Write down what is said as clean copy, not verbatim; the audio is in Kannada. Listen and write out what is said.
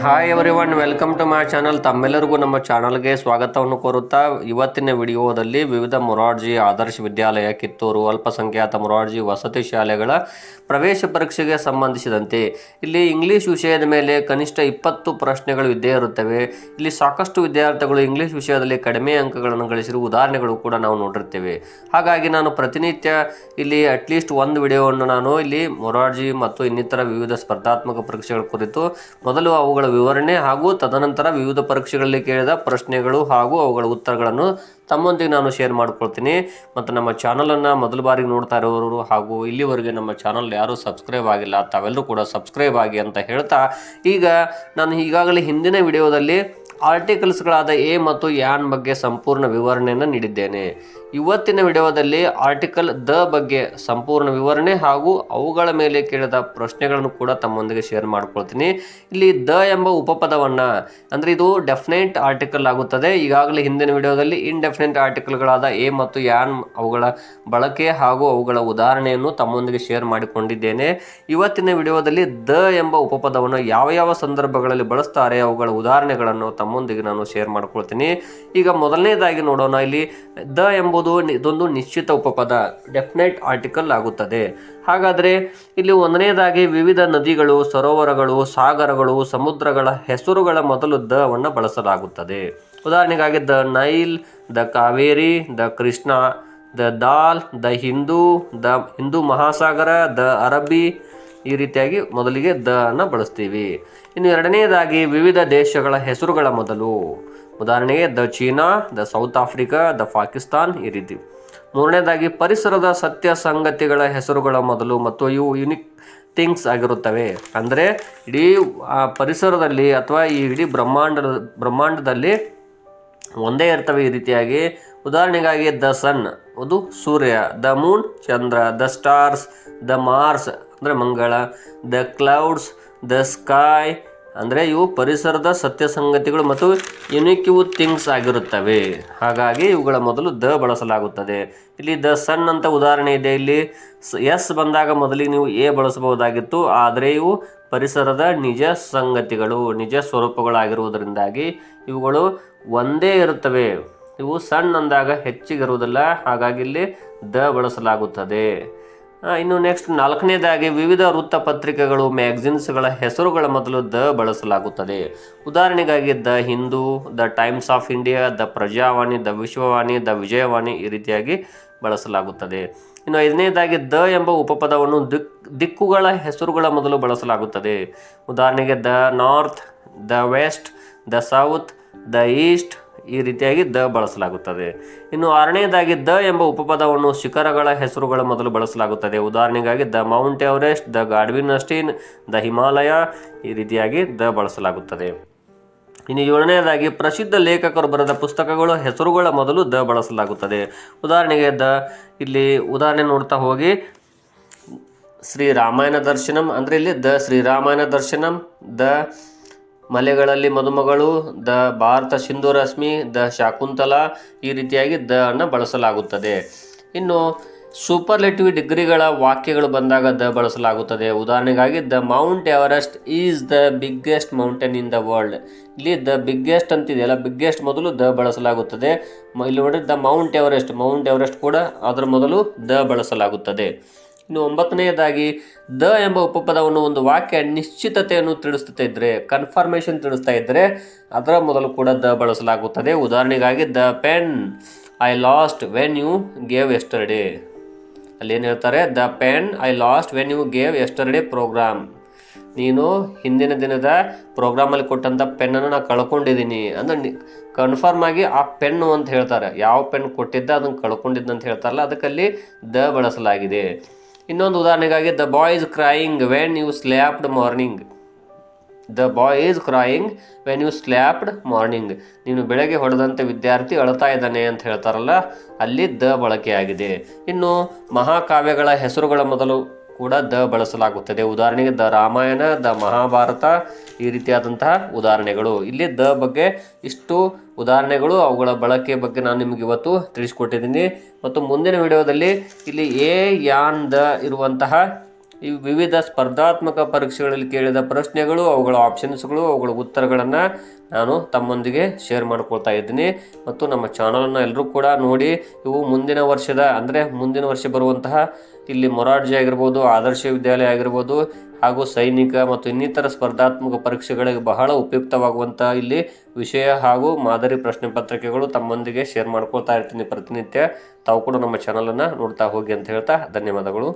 Hi everyone, welcome to my channel. ತಮ್ಮೆಲ್ಲರಿಗೂ ನಮ್ಮ ಚಾನಲ್ಗೆ ಸ್ವಾಗತವನ್ನು ಕೋರುತ್ತಾ ಇವತ್ತಿನ ವಿಡಿಯೋದಲ್ಲಿ ವಿವಿಧ ಮೊರಾರ್ಜಿ ಆದರ್ಶ ವಿದ್ಯಾಲಯ ಕಿತ್ತೂರು ಅಲ್ಪಸಂಖ್ಯಾತ ಮೊರಾರ್ಜಿ ವಸತಿ ಶಾಲೆಗಳ ಪ್ರವೇಶ ಪರೀಕ್ಷೆಗೆ ಸಂಬಂಧಿಸಿದಂತೆ ಇಲ್ಲಿ ಇಂಗ್ಲಿಷ್ ವಿಷಯದ ಮೇಲೆ ಕನಿಷ್ಠ 20 ಪ್ರಶ್ನೆಗಳು ಇದ್ದೇ ಇರುತ್ತವೆ. ಇಲ್ಲಿ ಸಾಕಷ್ಟು ವಿದ್ಯಾರ್ಥಿಗಳು ಇಂಗ್ಲಿಷ್ ವಿಷಯದಲ್ಲಿ ಕಡಿಮೆ ಅಂಕಗಳನ್ನು ಗಳಿಸಿರುವ ಉದಾಹರಣೆಗಳು ಕೂಡ ನಾವು ನೋಡಿರ್ತೇವೆ. ಹಾಗಾಗಿ ನಾನು ಪ್ರತಿನಿತ್ಯ ಇಲ್ಲಿ ಅಟ್ಲೀಸ್ಟ್ ಒಂದು ವಿಡಿಯೋವನ್ನು ನಾನು ಇಲ್ಲಿ ಮೊರಾರ್ಜಿ ಮತ್ತು ಇನ್ನಿತರ ವಿವಿಧ ಸ್ಪರ್ಧಾತ್ಮಕ ಪರೀಕ್ಷೆಗಳ ಕುರಿತು ಮೊದಲು ಅವುಗಳ ವಿವರಣೆ ಹಾಗೂ ತದನಂತರ ವಿವಿಧ ಪರೀಕ್ಷೆಗಳಲ್ಲಿ ಕೇಳಿದ ಪ್ರಶ್ನೆಗಳು ಹಾಗೂ ಅವುಗಳ ಉತ್ತರಗಳನ್ನು ತಮ್ಮೊಂದಿಗೆ ನಾನು ಶೇರ್ ಮಾಡ್ಕೊಳ್ತೀನಿ. ಮತ್ತು ನಮ್ಮ ಚಾನಲನ್ನು ಮೊದಲ ಬಾರಿಗೆ ನೋಡ್ತಾ ಇರೋರು ಹಾಗೂ ಇಲ್ಲಿವರೆಗೆ ನಮ್ಮ ಚಾನಲ್ ಯಾರೂ ಸಬ್ಸ್ಕ್ರೈಬ್ ಆಗಿಲ್ಲ, ತಾವೆಲ್ಲರೂ ಕೂಡ ಸಬ್ಸ್ಕ್ರೈಬ್ ಆಗಿ ಅಂತ ಹೇಳ್ತಾ, ಈಗ ನಾನು ಈಗಾಗಲೇ ಹಿಂದಿನ ವಿಡಿಯೋದಲ್ಲಿ ಆರ್ಟಿಕಲ್ಸ್ಗಳಾದ ಎ ಮತ್ತು ಯಾನ್ ಬಗ್ಗೆ ಸಂಪೂರ್ಣ ವಿವರಣೆಯನ್ನು ನೀಡಿದ್ದೇನೆ. ಇವತ್ತಿನ ವಿಡಿಯೋದಲ್ಲಿ ಆರ್ಟಿಕಲ್ ದ ಬಗ್ಗೆ ಸಂಪೂರ್ಣ ವಿವರಣೆ ಹಾಗೂ ಅವುಗಳ ಮೇಲೆ ಕೇಳಿದ ಪ್ರಶ್ನೆಗಳನ್ನು ಕೂಡ ತಮ್ಮೊಂದಿಗೆ ಶೇರ್ ಮಾಡ್ಕೊಳ್ತೀನಿ. ಇಲ್ಲಿ ದ ಎಂಬ ಉಪಪದವನ್ನು, ಅಂದರೆ ಇದು ಡೆಫಿನೆಟ್ ಆರ್ಟಿಕಲ್ ಆಗುತ್ತದೆ. ಈಗಾಗಲೇ ಹಿಂದಿನ ವಿಡಿಯೋದಲ್ಲಿ ಇನ್ಡೆಫಿನೆಟ್ ಆರ್ಟಿಕಲ್ಗಳಾದ ಎ ಮತ್ತು ಯಾನ್ ಅವುಗಳ ಬಳಕೆ ಹಾಗೂ ಅವುಗಳ ಉದಾಹರಣೆಯನ್ನು ತಮ್ಮೊಂದಿಗೆ ಶೇರ್ ಮಾಡಿಕೊಂಡಿದ್ದೇನೆ. ಇವತ್ತಿನ ವಿಡಿಯೋದಲ್ಲಿ ದ ಎಂಬ ಉಪಪದವನ್ನು ಯಾವ ಯಾವ ಸಂದರ್ಭಗಳಲ್ಲಿ ಬಳಸ್ತಾರೆ ಅವುಗಳ ಉದಾಹರಣೆಗಳನ್ನು ತಮ್ಮೊಂದಿಗೆ ನಾನು ಶೇರ್ ಮಾಡ್ಕೊಳ್ತೀನಿ. ಈಗ ಮೊದಲನೇದಾಗಿ ನೋಡೋಣ. ಇಲ್ಲಿ ದ ಎಂಬುದು ಇದೊಂದು ನಿಶ್ಚಿತ ಉಪಪದ, ಡೆಫಿನೆಟ್ ಆರ್ಟಿಕಲ್ ಆಗುತ್ತದೆ. ಹಾಗಾದರೆ ಇಲ್ಲಿ ಒಂದನೇದಾಗಿ ವಿವಿಧ ನದಿಗಳು, ಸರೋವರಗಳು, ಸಾಗರಗಳು, ಸಮುದ್ರಗಳ ಹೆಸರುಗಳ ಮೊದಲು ದವನ್ನು ಬಳಸಲಾಗುತ್ತದೆ. ಉದಾಹರಣೆಗಾಗಿ the Nile, the Kaveri, the Krishna, the dal, the Hindu Mahasagara, the ಅರಬ್ಬಿ, ಈ ರೀತಿಯಾಗಿ ಮೊದಲಿಗೆ ದ ಅನ್ನು ಬಳಸ್ತೀವಿ. ಇನ್ನು ಎರಡನೇದಾಗಿ ವಿವಿಧ ದೇಶಗಳ ಹೆಸರುಗಳ ಮೊದಲು, ಉದಾಹರಣೆಗೆ the China, the south Africa, the Pakistan, ಈ ರೀತಿ. ಮೂರನೇದಾಗಿ ಪರಿಸರದ ಸತ್ಯ ಸಂಗತಿಗಳ ಹೆಸರುಗಳ ಮೊದಲು ಮತ್ತು ಇವು ಯುನಿಕ್ ಥಿಂಗ್ಸ್ ಆಗಿರುತ್ತವೆ. ಅಂದರೆ ಇಡೀ ಪರಿಸರದಲ್ಲಿ ಅಥವಾ ಈ ಇಡೀ ಬ್ರಹ್ಮಾಂಡದಲ್ಲಿ ಒಂದೇ ಇರ್ತವೆ ಈ ರೀತಿಯಾಗಿ. ಉದಾಹರಣೆಗಾಗಿ ದ ಸನ್, ಅದು ಸೂರ್ಯ, ದ ಮೂನ್ ಚಂದ್ರ, ದ ಸ್ಟಾರ್ಸ್, ದ ಮಾರ್ಸ್ ಅಂದರೆ ಮಂಗಳ, ದ ಕ್ಲೌಡ್ಸ್, ದ ಸ್ಕೈ, ಅಂದರೆ ಇವು ಪರಿಸರದ ಸತ್ಯ ಸಂಗತಿಗಳು ಮತ್ತು ಯುನಿಕ್ ಥಿಂಗ್ಸ್ ಆಗಿರುತ್ತವೆ. ಹಾಗಾಗಿ ಇವುಗಳ ಮೊದಲು ದ ಬಳಸಲಾಗುತ್ತದೆ. ಇಲ್ಲಿ ದ ಸನ್ ಅಂತ ಉದಾಹರಣೆ ಇದೆ. ಇಲ್ಲಿ ಎಸ್ ಬಂದಾಗ ಮೊದಲಿಗೆ ನೀವು ಎ ಬಳಸಬಹುದಾಗಿತ್ತು, ಆದರೆ ಇವು ಪರಿಸರದ ನಿಜ ಸಂಗತಿಗಳು, ನಿಜ ಸ್ವರೂಪಗಳಾಗಿರುವುದರಿಂದಾಗಿ ಇವುಗಳು ಒಂದೇ ಇರುತ್ತವೆ. ಇವು ಸಣ್ಣ ಅಂದಾಗ ಹೆಚ್ಚಿಗಿರುವುದಿಲ್ಲ, ಹಾಗಾಗಿ ಇಲ್ಲಿ ದ ಬಳಸಲಾಗುತ್ತದೆ. ಇನ್ನು ನೆಕ್ಸ್ಟ್ ನಾಲ್ಕನೇದಾಗಿ ವಿವಿಧ ವೃತ್ತಪತ್ರಿಕೆಗಳು, ಮ್ಯಾಗಝಿನ್ಸ್ಗಳ ಹೆಸರುಗಳ ಮೊದಲು ದ ಬಳಸಲಾಗುತ್ತದೆ. ಉದಾಹರಣೆಗಾಗಿ the Hindu, the times of India, the Prajavani, the Vishwavani, the Vijayavani, ಈ ರೀತಿಯಾಗಿ ಬಳಸಲಾಗುತ್ತದೆ. ಇನ್ನು ಐದನೇದಾಗಿ ದ ಎಂಬ ಉಪಪದವನ್ನು ದಿಕ್ಕುಗಳ ಹೆಸರುಗಳ ಮೊದಲು ಬಳಸಲಾಗುತ್ತದೆ. ಉದಾಹರಣೆಗೆ the north, the west, the south, the east, ಈ ರೀತಿಯಾಗಿ ದ ಬಳಸಲಾಗುತ್ತದೆ. ಇನ್ನು ಆರನೇದಾಗಿ ದ ಎಂಬ ಉಪಪದವನ್ನು ಶಿಖರಗಳ ಹೆಸರುಗಳ ಮೊದಲು ಬಳಸಲಾಗುತ್ತದೆ. ಉದಾಹರಣೆಗಾಗಿ the Mount Everest, the Godwin ಅಸ್ಟೀನ್, the Himalaya, ಈ ರೀತಿಯಾಗಿ ದ ಬಳಸಲಾಗುತ್ತದೆ. ಇನ್ನು ಏಳನೇದಾಗಿ ಪ್ರಸಿದ್ಧ ಲೇಖಕರು ಬರೆದ ಪುಸ್ತಕಗಳು ಹೆಸರುಗಳ ಮೊದಲು ದ ಬಳಸಲಾಗುತ್ತದೆ. ಉದಾಹರಣೆಗೆ ಇಲ್ಲಿ ಉದಾಹರಣೆ ನೋಡ್ತಾ ಹೋಗಿ, ಶ್ರೀರಾಮಾಯಣ ದರ್ಶನಂ ಅಂದರೆ ಇಲ್ಲಿ the Sri Ramayana Darshanam, the Malegalalli Madumagalu, the Bharat Sindhu Rashmi, the Shakuntala, ಈ ರೀತಿಯಾಗಿ ದ ಅನ್ನು ಬಳಸಲಾಗುತ್ತದೆ. ಇನ್ನು ಸೂಪರ್ಲೆಟಿವ್ ಡಿಗ್ರಿಗಳ ವಾಕ್ಯಗಳು ಬಂದಾಗ ದ ಬಳಸಲಾಗುತ್ತದೆ. ಉದಾಹರಣೆಗಾಗಿ the Mount Everest is the biggest mountain in the world. ಇಲ್ಲಿ ದ ಬಿಗ್ಗೆಸ್ಟ್ ಅಂತಿದೆಯಲ್ಲ, ಬಿಗ್ಗೆಸ್ಟ್ ಮೊದಲು ದ ಬಳಸಲಾಗುತ್ತದೆ. ಇಲ್ಲಿ ನೋಡಿ ದ ಮೌಂಟ್ ಎವರೆಸ್ಟ್ ಕೂಡ ಅದರ ಮೊದಲು ದ ಬಳಸಲಾಗುತ್ತದೆ. ಇನ್ನು ಒಂಬತ್ತನೆಯದಾಗಿ ದ ಎಂಬ ಉಪಪದವನ್ನು ಒಂದು ವಾಕ್ಯ ನಿಶ್ಚಿತತೆಯನ್ನು ತಿಳಿಸ್ತಾ ಇದ್ದರೆ, ಕನ್ಫರ್ಮೇಷನ್ ತಿಳಿಸ್ತಾ ಇದ್ದರೆ ಅದರ ಮೊದಲು ಕೂಡ ದ ಬಳಸಲಾಗುತ್ತದೆ. ಉದಾಹರಣೆಗಾಗಿ the pen I lost when you gave yesterday. ಅಲ್ಲಿ ಏನು ಹೇಳ್ತಾರೆ, the pen I lost when you gave yesterday program. ನೀನು ಹಿಂದಿನ ದಿನದ ಪ್ರೋಗ್ರಾಮಲ್ಲಿ ಕೊಟ್ಟಂಥ ಪೆನ್ನನ್ನು ನಾನು ಕಳ್ಕೊಂಡಿದ್ದೀನಿ ಅಂದರೆ ಕನ್ಫರ್ಮ್ ಆಗಿ ಆ ಪೆನ್ನು ಅಂತ ಹೇಳ್ತಾರೆ. ಯಾವ ಪೆನ್ ಕೊಟ್ಟಿದ್ದ ಅದನ್ನು ಕಳ್ಕೊಂಡಿದ್ದ ಅಂತ ಹೇಳ್ತಾರಲ್ಲ, ಅದಕ್ಕಲ್ಲಿ ದ ಬಳಸಲಾಗಿದೆ. ಇನ್ನೊಂದು ಉದಾಹರಣೆಗಾಗಿ the boy is crying when you slapped morning. The boy is crying when you slapped morning. ನೀನು ಬೆಳಗ್ಗೆ ಹೊಡೆದಂತೆ ವಿದ್ಯಾರ್ಥಿ ಅಳ್ತಾ ಇದ್ದಾನೆ ಅಂತ ಹೇಳ್ತಾರಲ್ಲ, ಅಲ್ಲಿ ದ ಬಳಕೆಯಾಗಿದೆ. ಇನ್ನು ಮಹಾಕಾವ್ಯಗಳ ಹೆಸರುಗಳ ಮೊದಲು ಕೂಡ ದ ಬಳಸಲಾಗುತ್ತದೆ. ಉದಾಹರಣೆಗೆ ದ ರಾಮಾಯಣ, ದ ಮಹಾಭಾರತ, ಈ ರೀತಿಯಾದಂತಹ ಉದಾಹರಣೆಗಳು. ಇಲ್ಲಿ ದ ಬಗ್ಗೆ ಇಷ್ಟು ಉದಾಹರಣೆಗಳು, ಅವುಗಳ ಬಳಕೆ ಬಗ್ಗೆ ನಾನು ನಿಮಗೆ ಇವತ್ತು ತಿಳಿಸ್ಕೊಟ್ಟಿದ್ದೀನಿ. ಮತ್ತು ಮುಂದಿನ ವಿಡಿಯೋದಲ್ಲಿ ಇಲ್ಲಿ ಎ ಯಾನ್ ದ ಇರುವಂತಹ ಈ ವಿವಿಧ ಸ್ಪರ್ಧಾತ್ಮಕ ಪರೀಕ್ಷೆಗಳಲ್ಲಿ ಕೇಳಿದ ಪ್ರಶ್ನೆಗಳು, ಅವುಗಳ ಆಪ್ಷನ್ಸ್ಗಳು, ಅವುಗಳ ಉತ್ತರಗಳನ್ನು ನಾನು ತಮ್ಮೊಂದಿಗೆ ಶೇರ್ ಮಾಡ್ಕೊಳ್ತಾ ಇದ್ದೀನಿ. ಮತ್ತು ನಮ್ಮ ಚಾನಲನ್ನು ಎಲ್ಲರೂ ಕೂಡ ನೋಡಿ. ಇವು ಮುಂದಿನ ವರ್ಷ ಬರುವಂತಹ ಇಲ್ಲಿ ಮೊರಾರ್ಜಿ ಆಗಿರ್ಬೋದು, ಆದರ್ಶ ವಿದ್ಯಾಲಯ ಆಗಿರ್ಬೋದು, ಹಾಗೂ ಸೈನಿಕ ಮತ್ತು ಇನ್ನಿತರ ಸ್ಪರ್ಧಾತ್ಮಕ ಪರೀಕ್ಷೆಗಳಿಗೆ ಬಹಳ ಉಪಯುಕ್ತವಾಗುವಂಥ ಇಲ್ಲಿ ವಿಷಯ ಹಾಗೂ ಮಾದರಿ ಪ್ರಶ್ನೆ ಪತ್ರಿಕೆಗಳು ತಮ್ಮೊಂದಿಗೆ ಶೇರ್ ಮಾಡ್ಕೊಳ್ತಾ ಇರ್ತೀನಿ ಪ್ರತಿನಿತ್ಯ. ತಾವು ಕೂಡ ನಮ್ಮ ಚಾನಲನ್ನು ನೋಡ್ತಾ ಹೋಗಿ ಅಂತ ಹೇಳ್ತಾ ಧನ್ಯವಾದಗಳು.